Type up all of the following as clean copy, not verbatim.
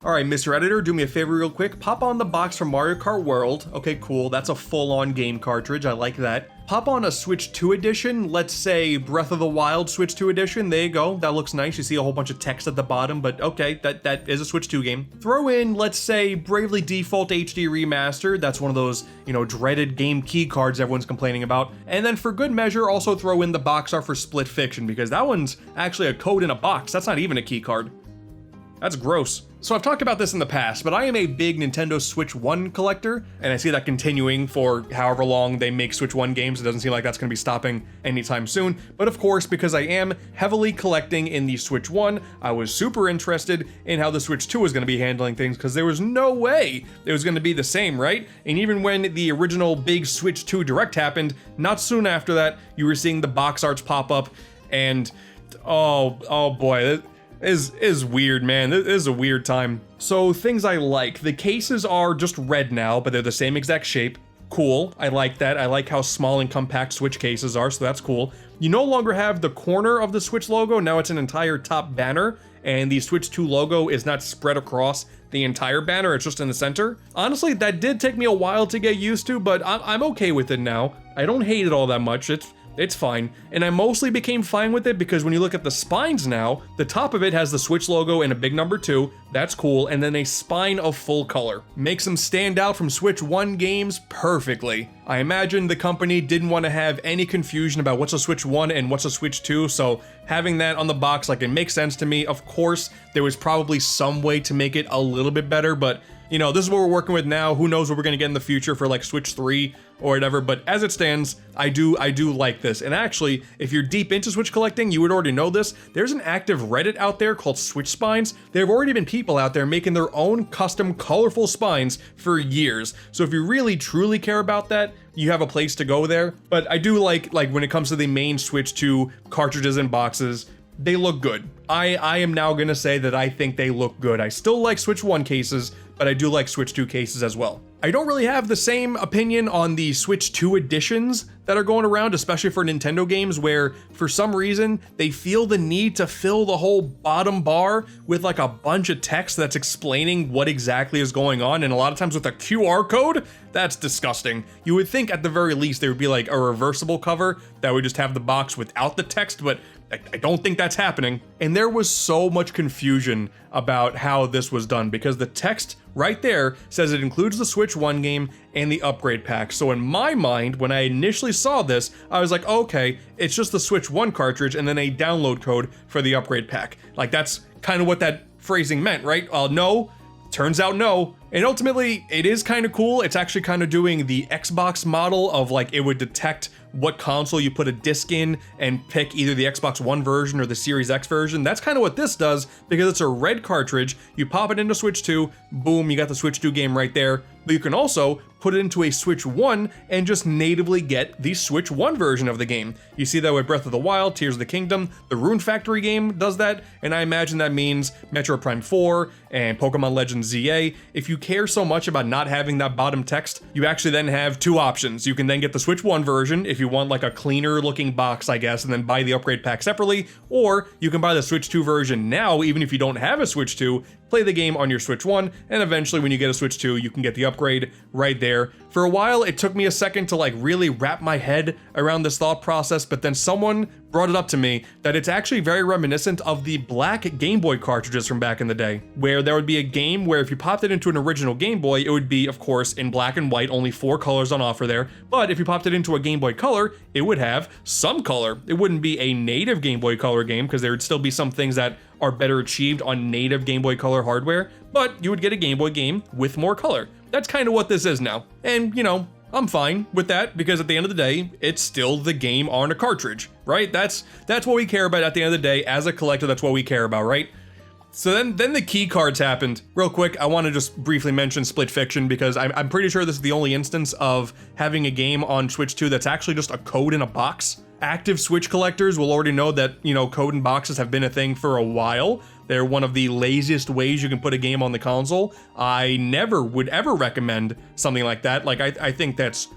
All right, Mr. Editor, do me a favor real quick. Pop on the box from Mario Kart World. Okay, cool. That's a full-on game cartridge. I like that. Pop on a Switch 2 edition. Let's say Breath of the Wild Switch 2 edition. There you go. That looks nice. You see a whole bunch of text at the bottom, but okay, that is a Switch 2 game. Throw in, let's say, Bravely Default HD Remastered. That's one of those, dreaded game key cards everyone's complaining about. And then for good measure, also throw in the box art for Split Fiction, because that one's actually a code in a box. That's not even a key card. That's gross. So I've talked about this in the past, but I am a big Nintendo Switch 1 collector, and I see that continuing for however long they make Switch 1 games. It doesn't seem like that's going to be stopping anytime soon. But of course, because I am heavily collecting in the Switch 1, I was super interested in how the Switch 2 was going to be handling things, because there was no way it was going to be the same, right? And even when the original big Switch 2 Direct happened, not soon after that, you were seeing the box arts pop up, and oh boy, is weird, man. This is a weird time. So things I like. The cases are just red now, but they're the same exact shape. Cool. I like that. I like how small and compact Switch cases are, so that's cool. You no longer have the corner of the Switch logo. Now it's an entire top banner, and the Switch 2 logo is not spread across the entire banner. It's just in the center. Honestly, that did take me a while to get used to, but I'm okay with it now. I don't hate it all that much. It's fine, and I mostly became fine with it because when you look at the spines now, the top of it has the Switch logo and a big number 2, that's cool, and then a spine of full color. Makes them stand out from Switch 1 games perfectly. I imagine the company didn't want to have any confusion about what's a Switch 1 and what's a Switch 2, so having that on the box, it makes sense to me. Of course, there was probably some way to make it a little bit better, but this is what we're working with now. Who knows what we're gonna get in the future for Switch 3 or whatever, but as it stands, I do like this. And actually, if you're deep into Switch collecting, you would already know this. There's an active Reddit out there called Switch Spines. There have already been people out there making their own custom colorful spines for years. So if you really truly care about that, you have a place to go there. But I do like when it comes to the main Switch 2 cartridges and boxes, they look good. I am now gonna say that I think they look good. I still like Switch 1 cases, but I do like Switch 2 cases as well. I don't really have the same opinion on the Switch 2 editions that are going around, especially for Nintendo games, where for some reason they feel the need to fill the whole bottom bar with a bunch of text that's explaining what exactly is going on, and a lot of times with a QR code. That's disgusting. You would think at the very least there would be a reversible cover that would just have the box without the text, but I don't think that's happening. And there was so much confusion about how this was done because the text right there says it includes the Switch 1 game and the upgrade pack. So in my mind, when I initially saw this, I was like, okay, it's just the Switch 1 cartridge and then a download code for the upgrade pack. That's kind of what that phrasing meant, right? No, turns out no. And ultimately, it is kind of cool. It's actually kind of doing the Xbox model of it would detect what console you put a disc in and pick either the Xbox One version or the Series X version. That's kind of what this does because it's a red cartridge. You pop it into Switch 2, boom, you got the Switch 2 game right there. But you can also put it into a Switch 1 and just natively get the Switch 1 version of the game. You see that with Breath of the Wild, Tears of the Kingdom, the Rune Factory game does that, and I imagine that means Metroid Prime 4 and Pokemon Legends ZA. If you care so much about not having that bottom text, you actually then have two options. You can then get the Switch 1 version if you want a cleaner looking box, I guess, and then buy the upgrade pack separately, or you can buy the Switch 2 version now, even if you don't have a Switch 2, play the game on your Switch 1, and eventually when you get a Switch 2, you can get the upgrade right there. For a while, it took me a second to really wrap my head around this thought process, but then someone brought it up to me that it's actually very reminiscent of the black Game Boy cartridges from back in the day, where there would be a game where if you popped it into an original Game Boy, it would be, of course, in black and white, only 4 colors on offer there, but if you popped it into a Game Boy Color, it would have some color. It wouldn't be a native Game Boy Color game, because there would still be some things that are better achieved on native Game Boy Color hardware, but you would get a Game Boy game with more color. That's kind of what this is now. And, I'm fine with that because at the end of the day, it's still the game on a cartridge, right? That's what we care about at the end of the day. As a collector, that's what we care about, right? So then the key cards happened. Real quick, I want to just briefly mention Split Fiction because I'm pretty sure this is the only instance of having a game on Switch 2 that's actually just a code in a box. Active Switch collectors will already know that, code in boxes have been a thing for a while, They're one of the laziest ways you can put a game on the console. I never would ever recommend something like that. Like, I think that's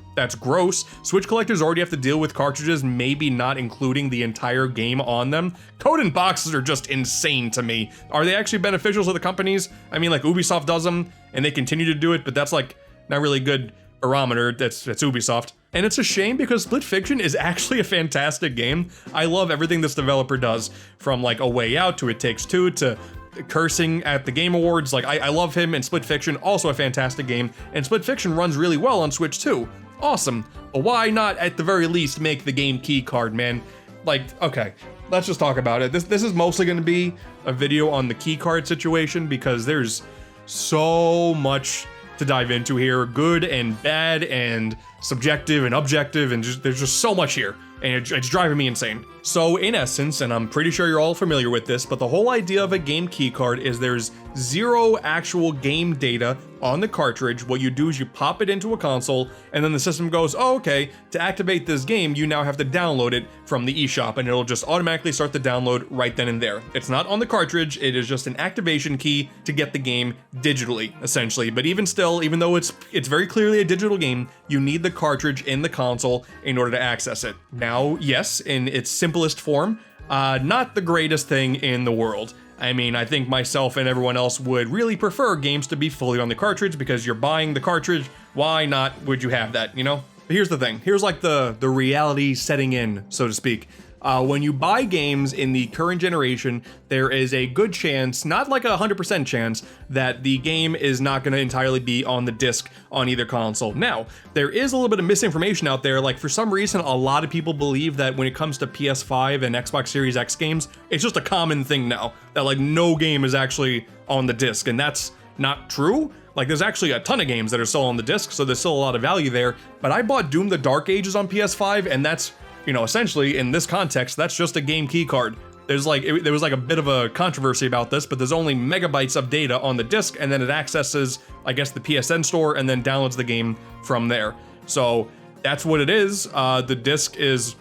gross. Switch collectors already have to deal with cartridges maybe not including the entire game on them. Code in boxes are just insane to me. Are they actually beneficial to the companies? I mean, like, Ubisoft does them, and they continue to do it, but that's, like, not really good barometer. That's Ubisoft. And it's a shame because Split Fiction is actually a fantastic game. I love everything this developer does, from like A Way Out to It Takes Two to cursing at the Game Awards. Like, I love him, and Split Fiction, also a fantastic game. And Split Fiction runs really well on Switch too. Awesome. But why not at the very least make the game key card, man? Like, okay, let's just talk about it. This is mostly gonna be a video on the key card situation because there's so much to dive into here, good and bad and subjective and objective, and there's just so much here, and it's driving me insane. So in essence, and I'm pretty sure you're all familiar with this, but the whole idea of a game keycard is there's zero actual game data on the cartridge. What you do is you pop it into a console, and then the system goes, oh, okay, to activate this game, you now have to download it from the eShop, and it'll just automatically start the download right then and there. It's not on the cartridge, it is just an activation key to get the game digitally, essentially. But even still, even though it's very clearly a digital game, you need the cartridge in the console in order to access it. Now, yes, in its simplest form, not the greatest thing in the world. I mean, I think myself and everyone else would really prefer games to be fully on the cartridge because you're buying the cartridge. Why not would you have that, you know? But here's the thing. Here's like the reality setting in, so to speak. When you buy games in the current generation, there is a good chance, not like a 100% chance, that the game is not going to entirely be on the disc on either console. Now, there is a little bit of misinformation out there. Like, for some reason, a lot of people believe that when it comes to PS5 and Xbox Series X games, it's just a common thing now that like no game is actually on the disc, and that's not true. Like, there's actually a ton of games that are still on the disc, so there's still a lot of value there. But I bought Doom: The Dark Ages on PS5, and that's, you know, essentially in this context, that's just a game key card. There's like, there was like a bit of a controversy about this, but there's only megabytes of data on the disc, and then it accesses, I guess, the PSN store and then downloads the game from there. So that's what it is. The disc is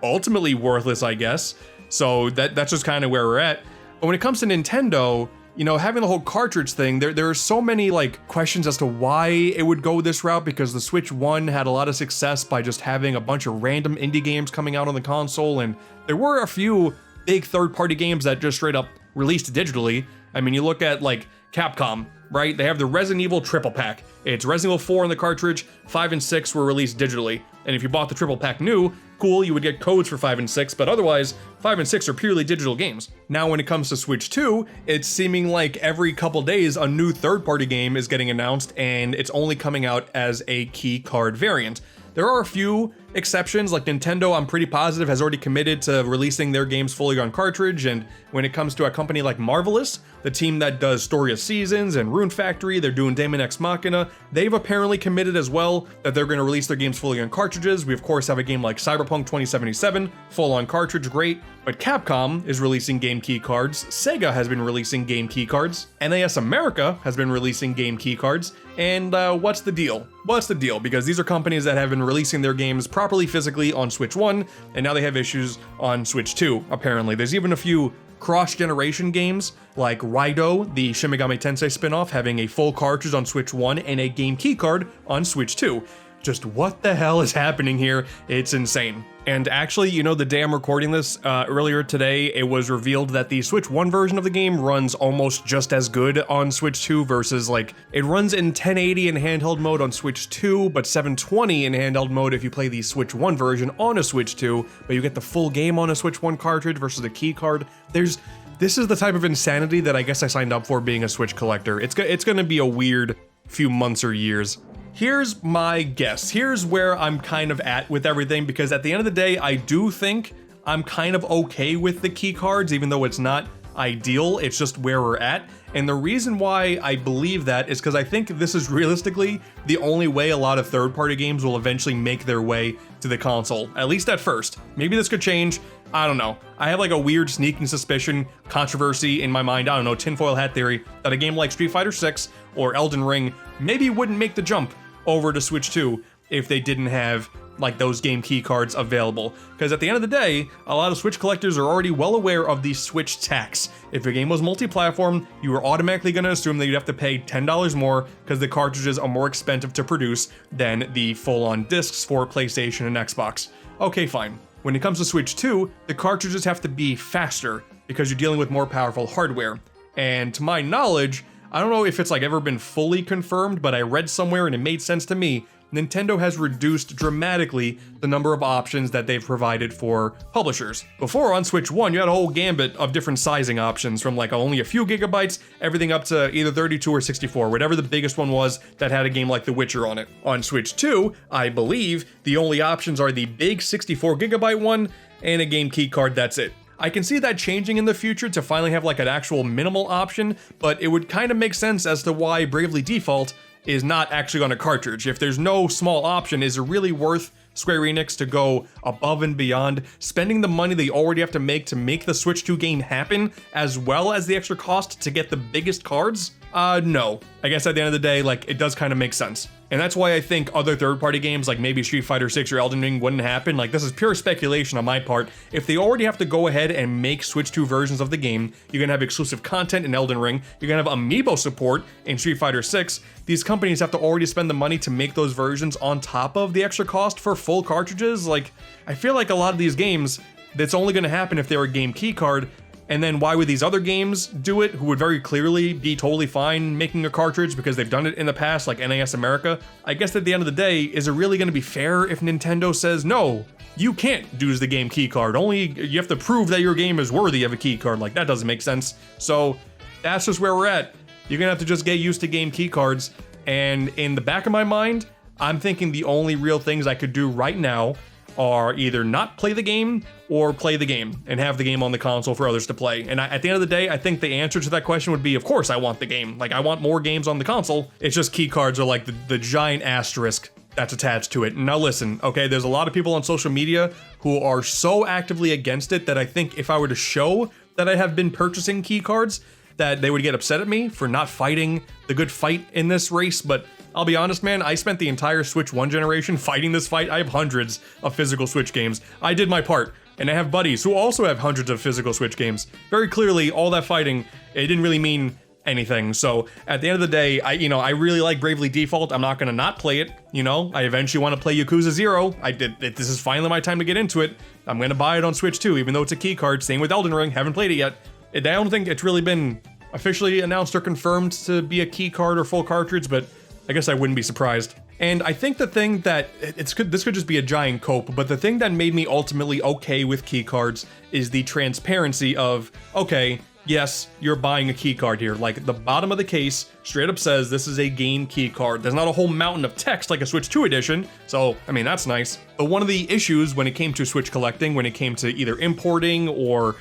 ultimately worthless, I guess. So that's just kind of where we're at. But when it comes to Nintendo, you know, having the whole cartridge thing, there are so many like questions as to why it would go this route, because the Switch 1 had a lot of success by just having a bunch of random indie games coming out on the console, and there were a few big third-party games that just straight up released digitally. I mean, you look at like Capcom, right? They have the Resident Evil triple pack. It's Resident Evil 4 on the cartridge, 5 and 6 were released digitally. And if you bought the triple pack new, cool, you would get codes for 5 and 6, but otherwise, 5 and 6 are purely digital games. Now, when it comes to Switch 2, it's seeming like every couple days a new third-party game is getting announced, and it's only coming out as a key card variant. There are a few exceptions, like Nintendo, I'm pretty positive, has already committed to releasing their games fully on cartridge, and when it comes to a company like Marvelous, the team that does Story of Seasons and Rune Factory, they're doing Daemon X Machina, they've apparently committed as well that they're going to release their games fully on cartridges. We of course have a game like Cyberpunk 2077, full on cartridge, great, but Capcom is releasing game key cards, Sega has been releasing game key cards, NAS America has been releasing game key cards, and what's the deal? What's the deal? Because these are companies that have been releasing their games properly physically on Switch 1, and now they have issues on Switch 2, apparently. There's even a few cross-generation games, like Raido, the Shin Megami Tensei spin-off, having a full cartridge on Switch 1 and a game key card on Switch 2. Just what the hell is happening here? It's insane. And actually, you know, the day I'm recording this, earlier today, it was revealed that the Switch 1 version of the game runs almost just as good on Switch 2 versus, like, it runs in 1080 in handheld mode on Switch 2, but 720 in handheld mode if you play the Switch 1 version on a Switch 2, but you get the full game on a Switch 1 cartridge versus a key card. This is the type of insanity that I guess I signed up for being a Switch collector. It's gonna be a weird few months or years. Here's my guess. Here's where I'm kind of at with everything, because at the end of the day, I do think I'm kind of okay with the key cards, even though it's not ideal, it's just where we're at. And the reason why I believe that is because I think this is realistically the only way a lot of third-party games will eventually make their way to the console, at least at first. Maybe this could change, I don't know. I have like a weird sneaking suspicion, controversy in my mind, I don't know, tinfoil hat theory, that a game like Street Fighter 6 or Elden Ring maybe wouldn't make the jump over to Switch 2 if they didn't have like those game key cards available. Because at the end of the day, a lot of Switch collectors are already well aware of the Switch tax. If your game was multi-platform, you were automatically going to assume that you'd have to pay $10 more because the cartridges are more expensive to produce than the full-on discs for PlayStation and Xbox. Okay, fine. When it comes to Switch 2, the cartridges have to be faster because you're dealing with more powerful hardware. And to my knowledge, I don't know if it's like ever been fully confirmed, but I read somewhere and it made sense to me. Nintendo has reduced dramatically the number of options that they've provided for publishers. Before on Switch 1, you had a whole gambit of different sizing options from like only a few gigabytes, everything up to either 32 or 64, whatever the biggest one was that had a game like The Witcher on it. On Switch 2, I believe the only options are the big 64 gigabyte one and a game key card, that's it. I can see that changing in the future to finally have like an actual minimal option, but it would kind of make sense as to why Bravely Default is not actually on a cartridge. If there's no small option, is it really worth Square Enix to go above and beyond, spending the money they already have to make the Switch 2 game happen, as well as the extra cost to get the biggest cards? No. I guess at the end of the day, like, it does kind of make sense. And that's why I think other third-party games like maybe Street Fighter 6 or Elden Ring wouldn't happen. Like, this is pure speculation on my part. If they already have to go ahead and make Switch 2 versions of the game, you're gonna have exclusive content in Elden Ring, you're gonna have amiibo support in Street Fighter 6, these companies have to already spend the money to make those versions on top of the extra cost for full cartridges. Like, I feel like a lot of these games, that's only gonna happen if they're a game key card. And then why would these other games do it, who would very clearly be totally fine making a cartridge because they've done it in the past, like NAS America? I guess at the end of the day, is it really going to be fair if Nintendo says, no, you can't use the game key card, only you have to prove that your game is worthy of a key card? Like, that doesn't make sense. So that's just where we're at. You're gonna have to just get used to game key cards, and in the back of my mind, I'm thinking the only real things I could do right now are either not play the game or play the game and have the game on the console for others to play. And at the end of the day, I think the answer to that question would be, of course I want the game. Like, I want more games on the console. It's just key cards are like the giant asterisk that's attached to it. Now listen, okay, there's a lot of people on social media who are so actively against it that I think if I were to show that I have been purchasing key cards, that they would get upset at me for not fighting the good fight in this race. But I'll be honest, man, I spent the entire Switch 1 generation fighting this fight. I have hundreds of physical Switch games. I did my part, and I have buddies who also have hundreds of physical Switch games. Very clearly, all that fighting, it didn't really mean anything. So at the end of the day, I really like Bravely Default. I'm not gonna not play it. I eventually want to play Yakuza 0. This is finally my time to get into it. I'm gonna buy it on Switch 2, even though it's a key card. Same with Elden Ring, haven't played it yet. I don't think it's really been officially announced or confirmed to be a key card or full cartridge, but I guess I wouldn't be surprised. And I think the thing that, this could just be a giant cope, but the thing that made me ultimately okay with key cards is the transparency of, okay, yes, you're buying a key card here. Like, the bottom of the case straight up says this is a game key card. There's not a whole mountain of text like a Switch 2 edition, so, I mean, that's nice. But one of the issues when it came to Switch collecting, when it came to either importing or,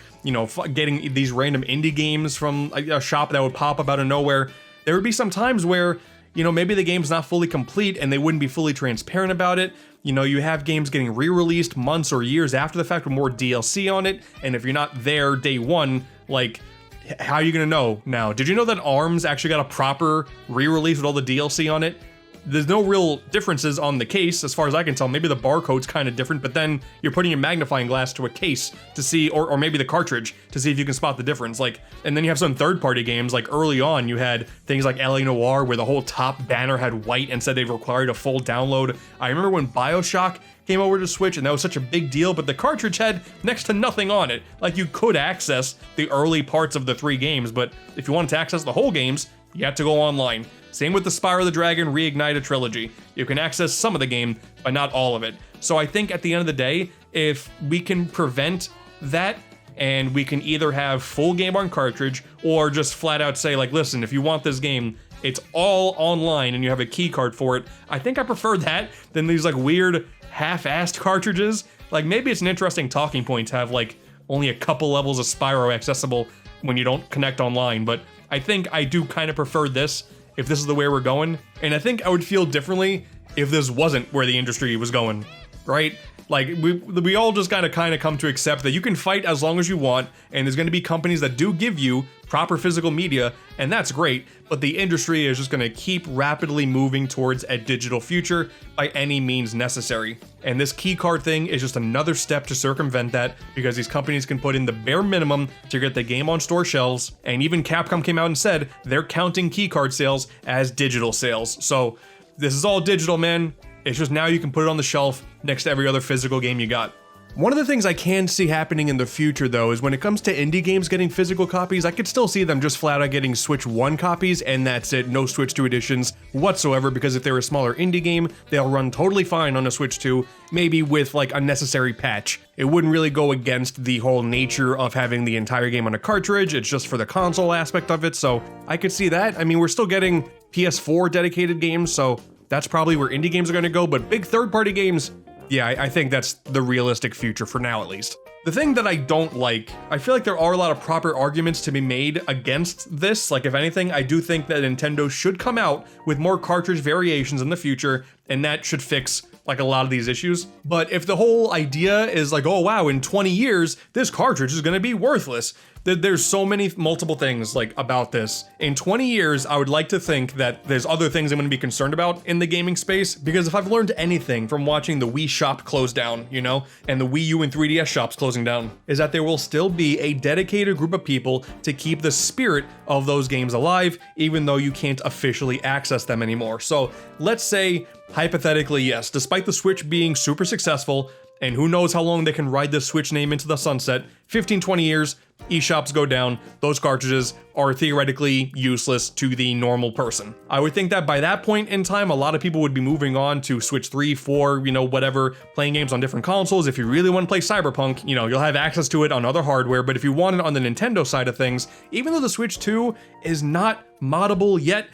getting these random indie games from a shop that would pop up out of nowhere, there would be some times where, maybe the game's not fully complete and they wouldn't be fully transparent about it. You have games getting re-released months or years after the fact with more DLC on it, and if you're not there day one, like, how are you gonna know now? Did you know that ARMS actually got a proper re-release with all the DLC on it? There's no real differences on the case, as far as I can tell. Maybe the barcode's kind of different, but then you're putting a magnifying glass to a case to see, or maybe the cartridge, to see if you can spot the difference. Like, and then you have some third-party games, like early on, you had things like LA Noire, where the whole top banner had white and said they required a full download. I remember when BioShock came over to Switch, and that was such a big deal, but the cartridge had next to nothing on it. Like, you could access the early parts of the 3 games, but if you wanted to access the whole games, you had to go online. Same with the Spyro the Dragon Reignited trilogy. You can access some of the game, but not all of it. So I think at the end of the day, if we can prevent that, and we can either have full game on cartridge, or just flat out say, like, listen, if you want this game, it's all online and you have a key card for it, I think I prefer that than these like weird half-assed cartridges. Like, maybe it's an interesting talking point to have like only a couple levels of Spyro accessible when you don't connect online, but I think I do kind of prefer this if this is the way we're going. And I think I would feel differently if this wasn't where the industry was going, right? Like, we all just gotta kind of come to accept that you can fight as long as you want, and there's gonna be companies that do give you proper physical media, and that's great, but the industry is just gonna keep rapidly moving towards a digital future by any means necessary. And this keycard thing is just another step to circumvent that, because these companies can put in the bare minimum to get the game on store shelves, and even Capcom came out and said they're counting keycard sales as digital sales. So this is all digital, man. It's just now you can put it on the shelf next to every other physical game you got. One of the things I can see happening in the future, though, is when it comes to indie games getting physical copies, I could still see them just flat out getting Switch 1 copies, and that's it, no Switch 2 editions whatsoever, because if they're a smaller indie game, they'll run totally fine on a Switch 2, maybe with like a necessary patch. It wouldn't really go against the whole nature of having the entire game on a cartridge, it's just for the console aspect of it, so I could see that. I mean, we're still getting PS4 dedicated games, so that's probably where indie games are gonna go, but big third-party games, yeah, I think that's the realistic future for now, at least. The thing that I don't like, I feel like there are a lot of proper arguments to be made against this. Like, if anything, I do think that Nintendo should come out with more cartridge variations in the future, and that should fix like a lot of these issues. But if the whole idea is like, oh wow, in 20 years, this cartridge is gonna be worthless, there's so many multiple things like about this. In 20 years, I would like to think that there's other things I'm gonna be concerned about in the gaming space, because if I've learned anything from watching the Wii shop close down, you know, and the Wii U and 3DS shops closing down, is that there will still be a dedicated group of people to keep the spirit of those games alive, even though you can't officially access them anymore. So let's say, hypothetically, yes, despite the Switch being super successful, and who knows how long they can ride this Switch name into the sunset, 15, 20 years, eShops go down, those cartridges are theoretically useless to the normal person. I would think that by that point in time, a lot of people would be moving on to Switch 3, 4, you know, whatever, playing games on different consoles. If you really want to play Cyberpunk, you know, you'll have access to it on other hardware, but if you want it on the Nintendo side of things, even though the Switch 2 is not moddable yet,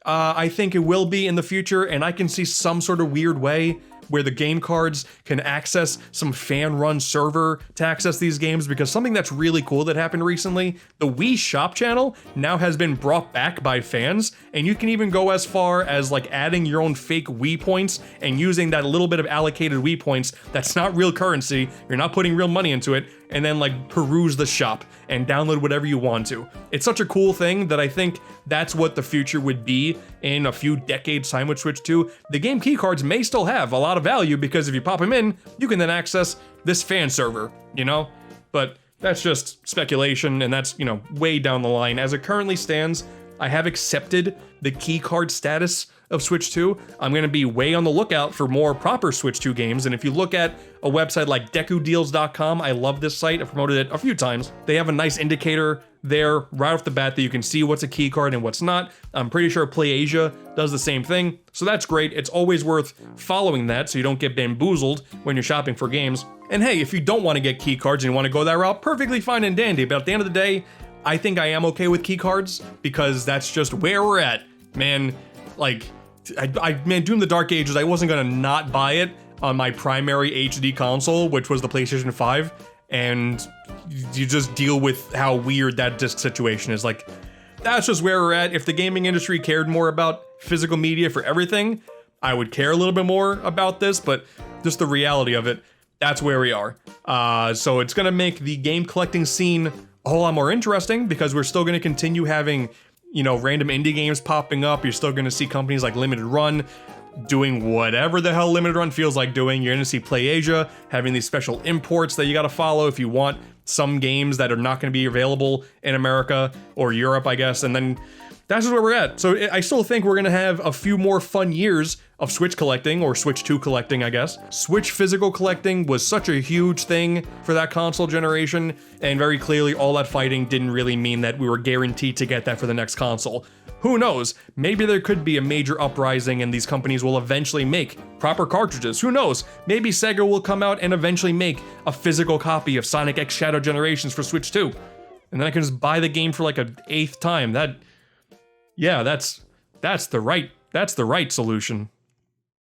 I think it will be in the future, and I can see some sort of weird way where the game cards can access some fan-run server to access these games, because something that's really cool that happened recently, the Wii Shop channel now has been brought back by fans, and you can even go as far as like adding your own fake Wii points and using that little bit of allocated Wii points that's not real currency, you're not putting real money into it, and then like peruse the shop and download whatever you want to. It's such a cool thing that I think that's what the future would be in a few decades time with Switch 2. The game keycards may still have a lot of value, because if you pop them in, you can then access this fan server, you know? But that's just speculation, and that's, you know, way down the line. As it currently stands, I have accepted the keycard status of Switch 2. I'm gonna be way on the lookout for more proper Switch 2 games, and if you look at a website like DekuDeals.com, I love this site, I've promoted it a few times. They have a nice indicator there right off the bat that you can see what's a keycard and what's not. I'm pretty sure PlayAsia does the same thing, so that's great. It's always worth following that so you don't get bamboozled when you're shopping for games. And hey, if you don't want to get keycards and you want to go that route, perfectly fine and dandy, but at the end of the day, I think I am okay with keycards, because that's just where we're at. Man, like, man, Doom the Dark Ages, I wasn't gonna not buy it on my primary HD console, which was the PlayStation 5, and you just deal with how weird that disc situation is. Like, that's just where we're at. If the gaming industry cared more about physical media for everything, I would care a little bit more about this, but just the reality of it, that's where we are. So it's gonna make the game collecting scene a whole lot more interesting, because we're still gonna continue having, you know, random indie games popping up. You're still gonna see companies like Limited Run doing whatever the hell Limited Run feels like doing. You're gonna see PlayAsia having these special imports that you gotta follow if you want some games that are not gonna be available in America or Europe, I guess, and then that's just where we're at. So I still think we're gonna have a few more fun years of Switch collecting, or Switch 2 collecting, I guess. Switch physical collecting was such a huge thing for that console generation, and very clearly all that fighting didn't really mean that we were guaranteed to get that for the next console. Who knows? Maybe there could be a major uprising and these companies will eventually make proper cartridges. Who knows? Maybe Sega will come out and eventually make a physical copy of Sonic X Shadow Generations for Switch 2. And then I can just buy the game for like an 8th time. Yeah, that's the right solution.